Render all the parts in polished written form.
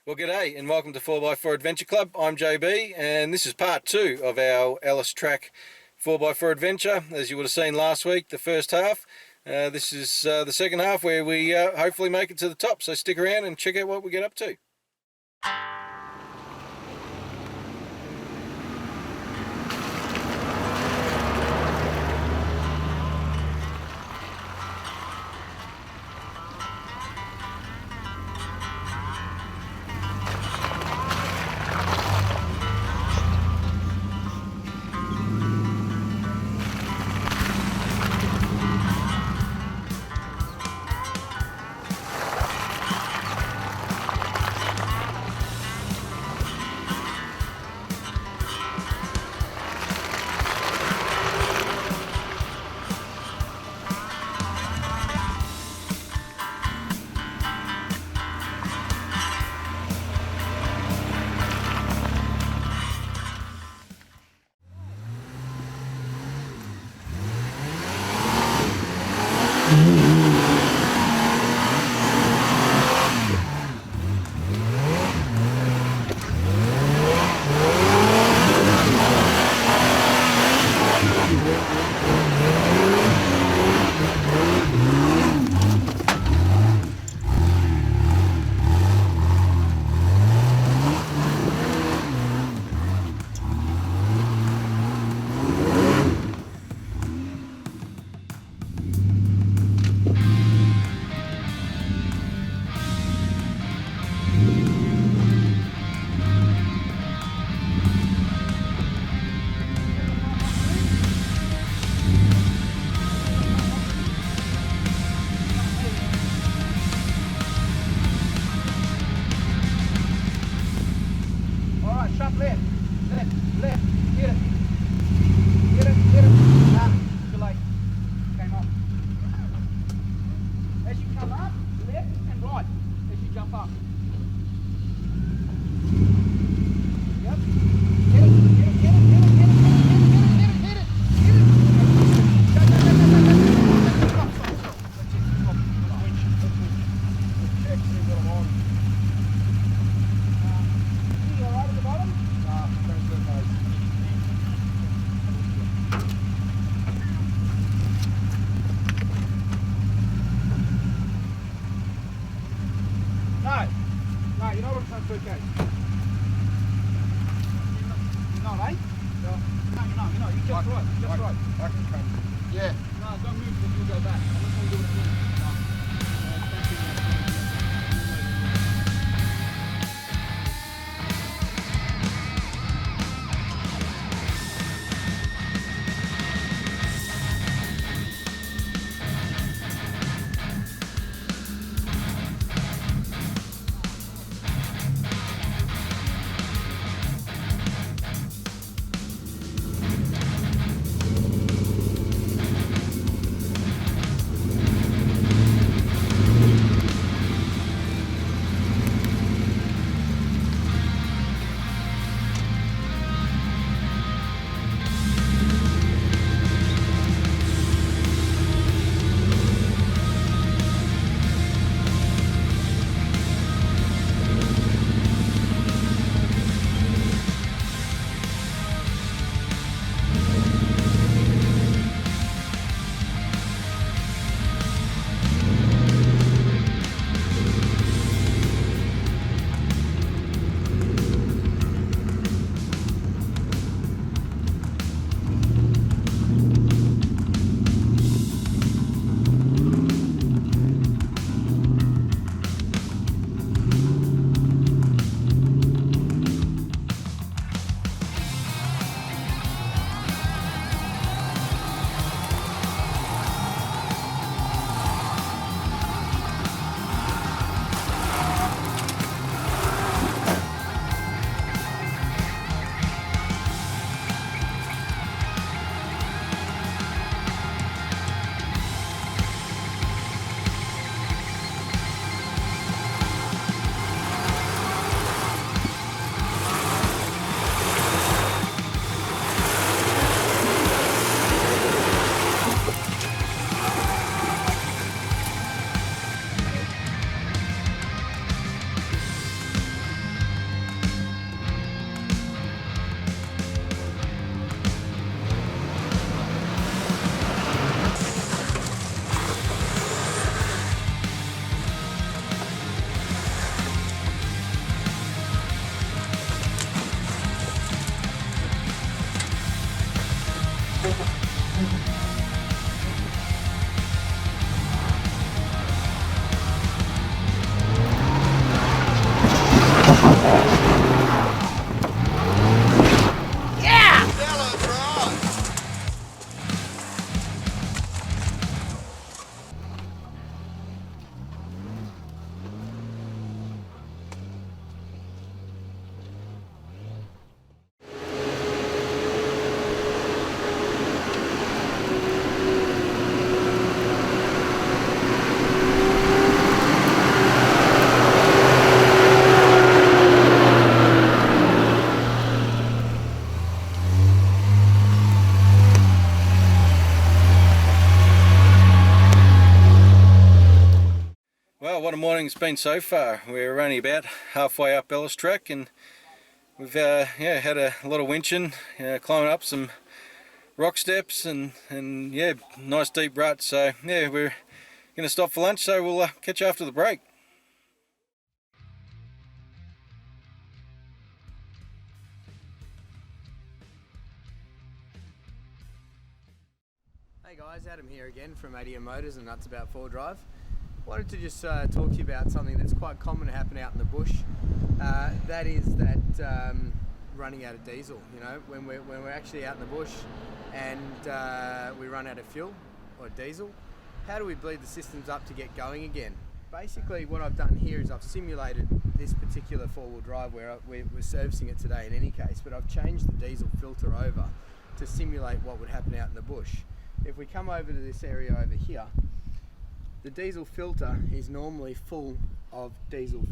Well, g'day and welcome to 4x4 Adventure Club. I'm JB and this is part 2 of our Ellis Track 4x4 adventure. As you would have seen last week, the first half. This is the second half where we hopefully make it to the top. So stick around and check out what we get up to. it's been so far. We're only about halfway up Ellis Track, and we've yeah, had a lot of winching, climbing up some rock steps and yeah, nice deep ruts. So yeah, we're going to stop for lunch, so we'll catch you after the break. Hey guys, Adam here again from ADM Motors and Nuts About 4 Drive. Wanted to just talk to you about something that's quite common to happen out in the bush. That is that running out of diesel. You know, when we're actually out in the bush and we run out of fuel or diesel, how do we bleed the systems up to get going again? Basically, what I've done here is I've simulated this particular four-wheel drive where we're servicing it today in any case, but I've changed the diesel filter over to simulate what would happen out in the bush. If we come over to this area over here, the diesel filter is normally full of diesel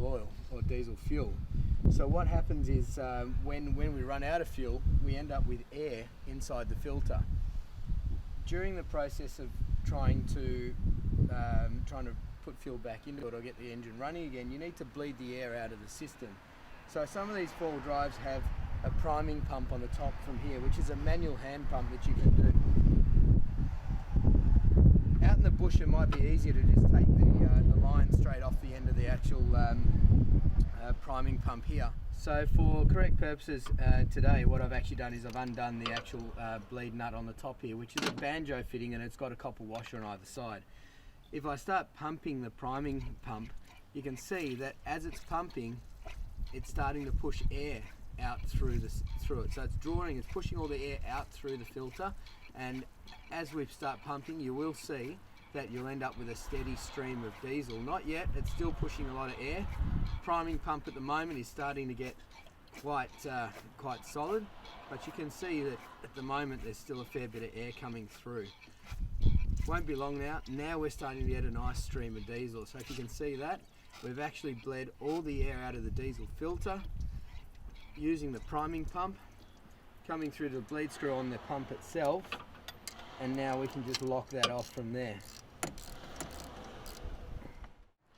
oil or diesel fuel. So what happens is when we run out of fuel, we end up with air inside the filter. During the process of trying to put fuel back into it or get the engine running again, you need to bleed the air out of the system. So some of these four-wheel drives have a priming pump on the top from here, which is a manual hand pump that you can do. Out in the bush, it might be easier to just take the line straight off the end of the actual priming pump here. So for correct purposes today, what I've actually done is I've undone the actual bleed nut on the top here, which is a banjo fitting, and it's got a copper washer on either side. If I start pumping the priming pump, you can see that as it's pumping, it's starting to push air out through it. So it's pushing all the air out through the filter, and as we start pumping, you will see that you'll end up with a steady stream of diesel. Not yet, it's still pushing a lot of air. Priming pump at the moment is starting to get quite solid, but you can see that at the moment there's still a fair bit of air coming through. Won't be long now. Now we're starting to get a nice stream of diesel. So if you can see that, we've actually bled all the air out of the diesel filter using the priming pump, coming through to the bleed screw on the pump itself, and now we can just lock that off from there.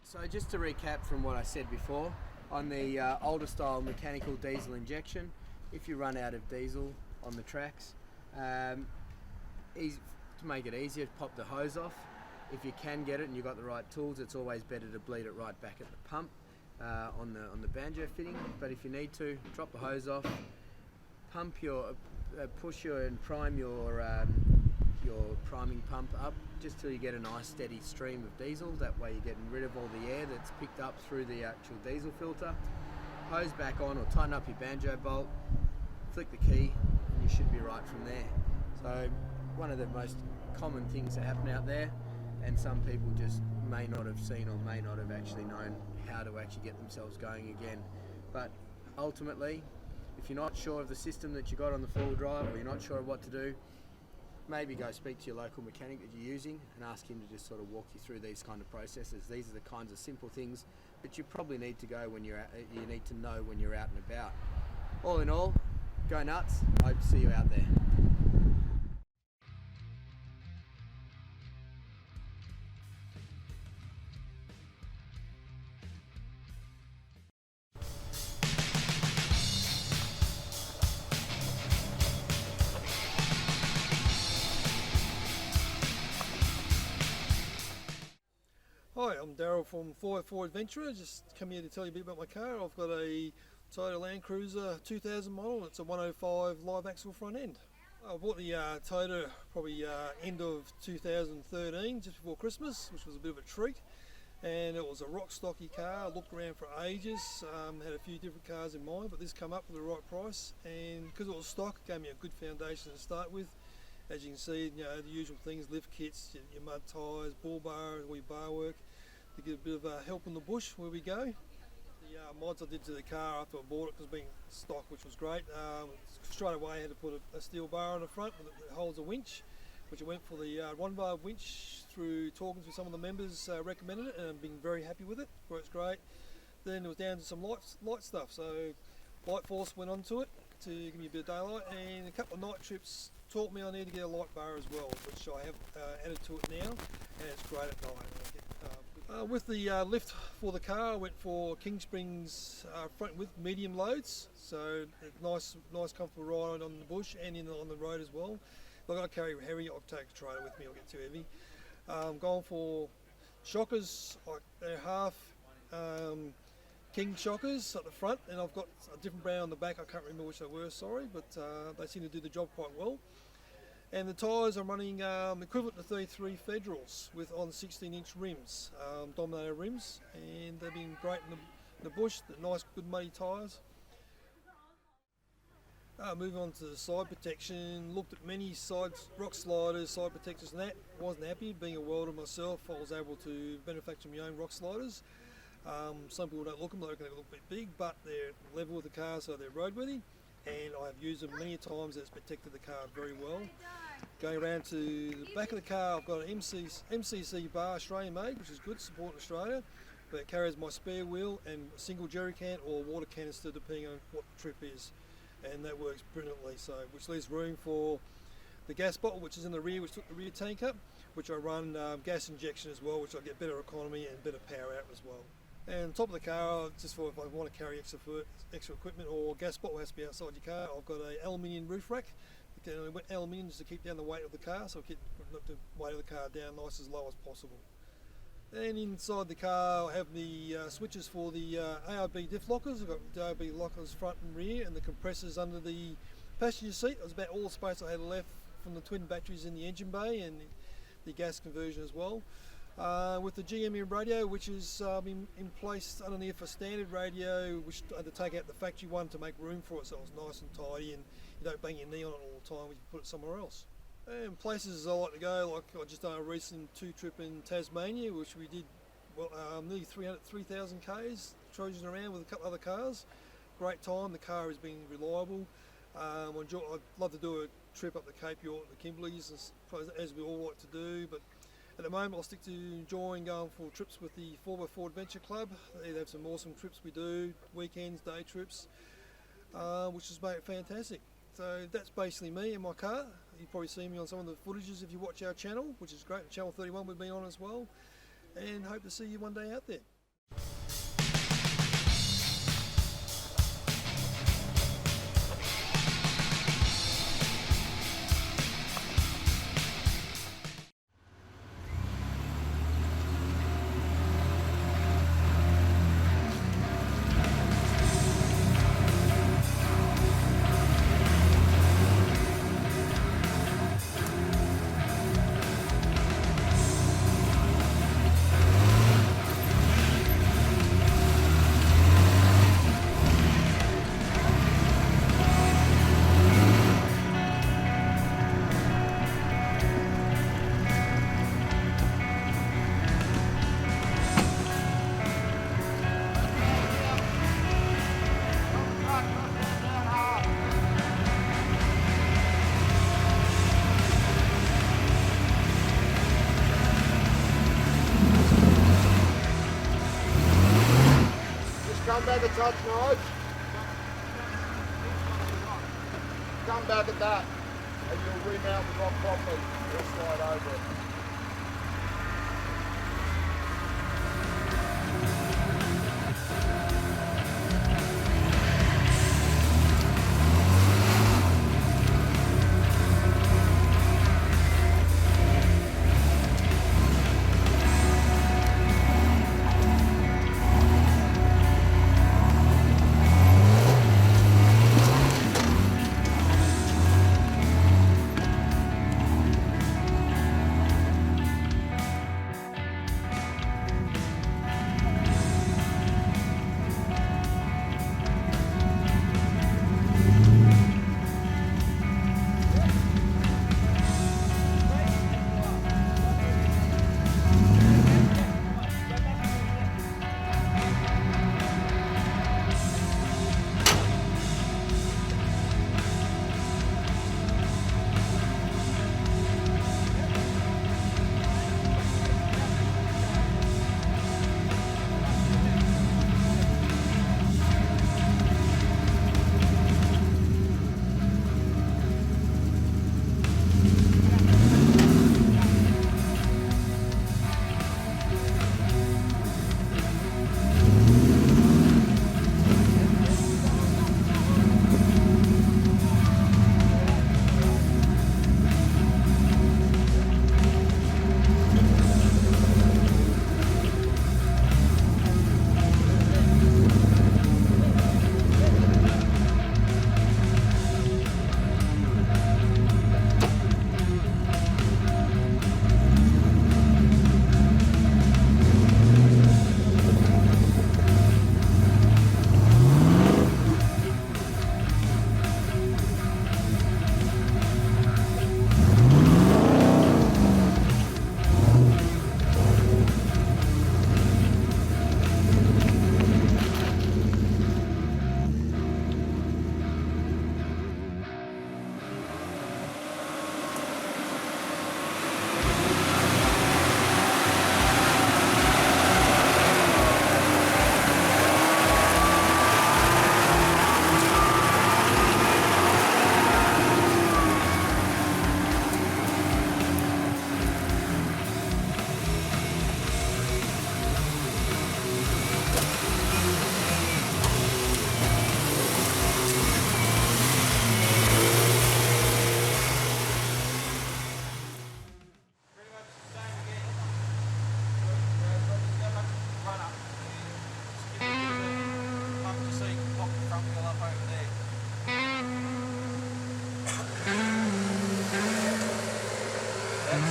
So just to recap from what I said before, on the older style mechanical diesel injection, if you run out of diesel on the tracks, to make it easier, pop the hose off. If you can get it and you've got the right tools, it's always better to bleed it right back at the pump on the banjo fitting. But if you need to, drop the hose off, pump push and prime your priming pump up just till you get a nice steady stream of diesel. That way you're getting rid of all the air that's picked up through the actual diesel filter. Hose back on or tighten up your banjo bolt, flick the key, and you should be right from there. So one of the most common things that happen out there, and some people just may not have seen or may not have actually known how to actually get themselves going again. But ultimately, if you're not sure of the system that you got on the four-wheel drive, or you're not sure of what to do, maybe go speak to your local mechanic that you're using and ask him to just sort of walk you through these kind of processes. These are the kinds of simple things that you probably need to go when you need to know when you're out and about. All in all, go nuts. I hope to see you out there. Hi, I'm Daryl from 4 Adventurer. Just come here to tell you a bit about my car. I've got a Toyota Land Cruiser 2000 model. It's a 105 live axle front end. I bought the Toyota probably end of 2013, just before Christmas, which was a bit of a treat. And it was a rock stocky car. I looked around for ages, had a few different cars in mind, but this come up with the right price. And because it was stock, it gave me a good foundation to start with. As you can see, you know, the usual things, lift kits, your mud tyres, bull bar, all your bar work, to get a bit of help in the bush where we go. The mods I did to the car after I bought it, because being stock, which was great, straight away I had to put a steel bar on the front that holds a winch, which I went for the one bar winch through talking to some of the members, recommended it, and I'm being very happy with it. Works great. Then it was down to some light stuff, so light force went onto it to give me a bit of daylight, and a couple of night trips taught me I need to get a light bar as well, which I have added to it now, and it's great at night. I get good With the lift for the car, I went for King Springs front width medium loads, so nice comfortable ride on the bush and on the road as well. If I got to carry heavy, I'll take a trailer with me, I'll get too heavy. Going for shockers, like they're half King shockers at the front, and I've got a different brand on the back. I can't remember which they were, sorry, but they seem to do the job quite well. And the tyres I'm running equivalent to 33 Federals on 16-inch rims, Dominator rims, and they've been great in the bush. The nice, good muddy tyres. Moving on to the side protection, looked at many rock sliders, side protectors and that. Wasn't happy. Being a welder myself, I was able to manufacture my own rock sliders. Some people don't look them, they look a bit big, but they're level with the car, so they're roadworthy. And I've used them many times. It's protected the car very well. Going around to the back of the car, I've got an MCC bar, Australian made, which is good, supporting Australia, but it carries my spare wheel and a single jerry can or water canister depending on what the trip is, and that works brilliantly. So, which leaves room for the gas bottle, which is in the rear, which took the rear tank up, which I run gas injection as well, which I get better economy and better power out as well. And top of the car, just for if I want to carry extra equipment or gas bottle has to be outside your car, I've got an aluminium roof rack. Aluminium just to keep down the weight of the car, so I keep the weight of the car down nice as low as possible. And inside the car I have the switches for the ARB diff lockers. I've got the ARB lockers front and rear, and the compressors under the passenger seat. That was about all the space I had left from the twin batteries in the engine bay and the gas conversion as well. With the GMM radio, which is in place underneath a standard radio, which I had to take out the factory one to make room for it, so it was nice and tidy, and you don't bang your knee on it all the time when you put it somewhere else. And places I like to go, like I just done a recent 2-trip in Tasmania, which we did nearly 3,000 k's, trudging around with a couple other cars. Great time, the car has been reliable. I'd love to do a trip up the Cape York, the Kimberleys, as we all like to do, but at the moment I'll stick to enjoying going for trips with the 4x4 Adventure Club. They have some awesome trips we do, weekends, day trips, which has made it fantastic. So that's basically me in my car. You probably see me on some of the footages if you watch our channel, which is great. Channel 31 we've been on as well, and hope to see you one day out there. Come back a touch, Nige. Come back at that, and you'll remount the rock properly. You'll slide over it.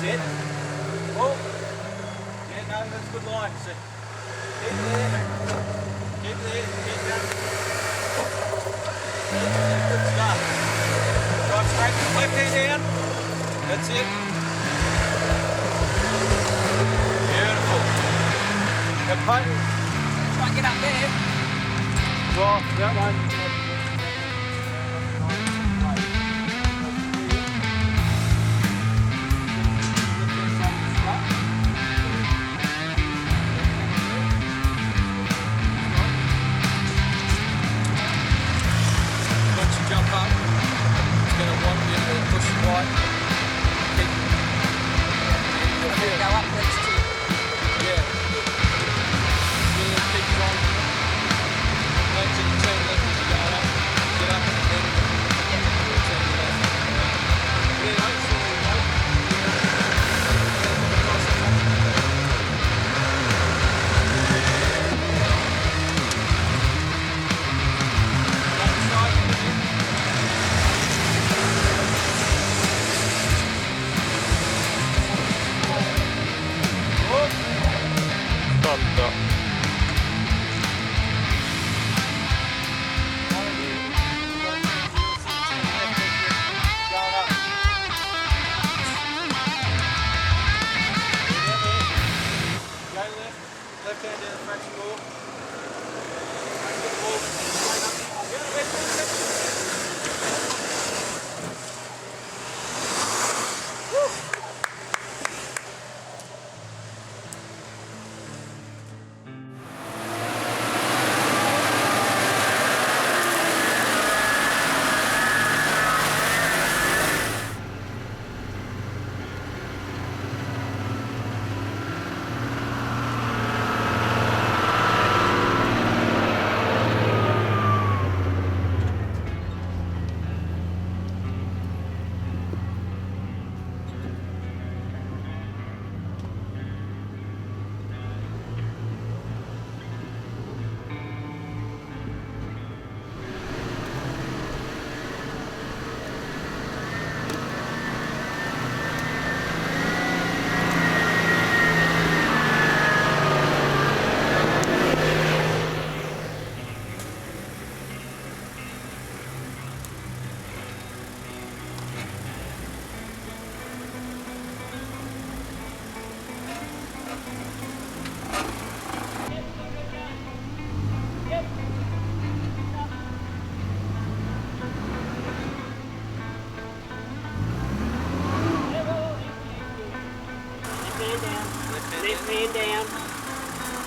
it. Oh. Yeah, no, that's a good line. So keep there. Keep there. Keep going. Good stuff. Drive straight. Left hand down. That's it. Beautiful. Now, try and get up there. Well, that one. Left hand down.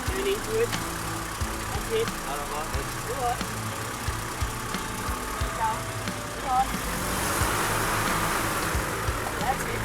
Turn into it. That's it. I don't like it. All right. Come on. That's it.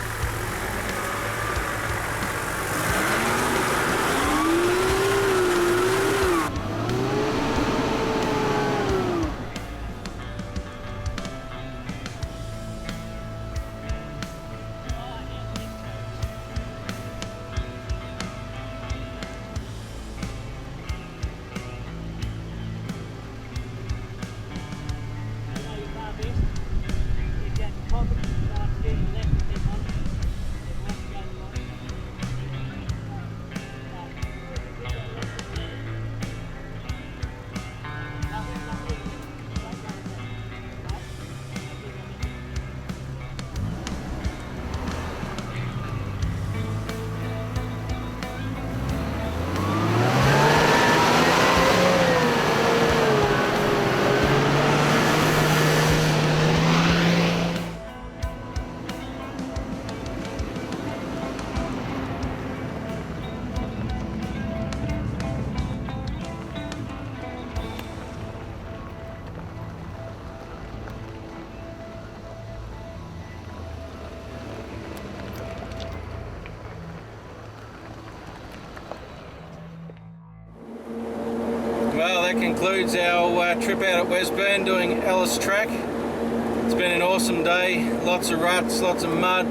Well, that concludes our trip out at Wesburn doing Ellis Track. It's been an awesome day. Lots of ruts, lots of mud,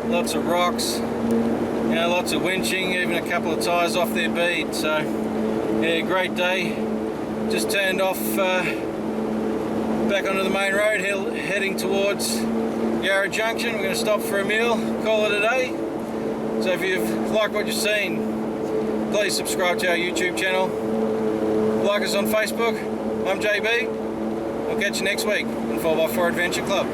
lots of rocks, you know, lots of winching, even a couple of tyres off their bead. So, yeah, great day. Just turned off back onto the main road, heading towards Yarra Junction. We're going to stop for a meal, call it a day. So if you've liked what you've seen, please subscribe to our YouTube channel. Like us on Facebook. I'm JB. I'll catch you next week on 4x4 Adventure Club.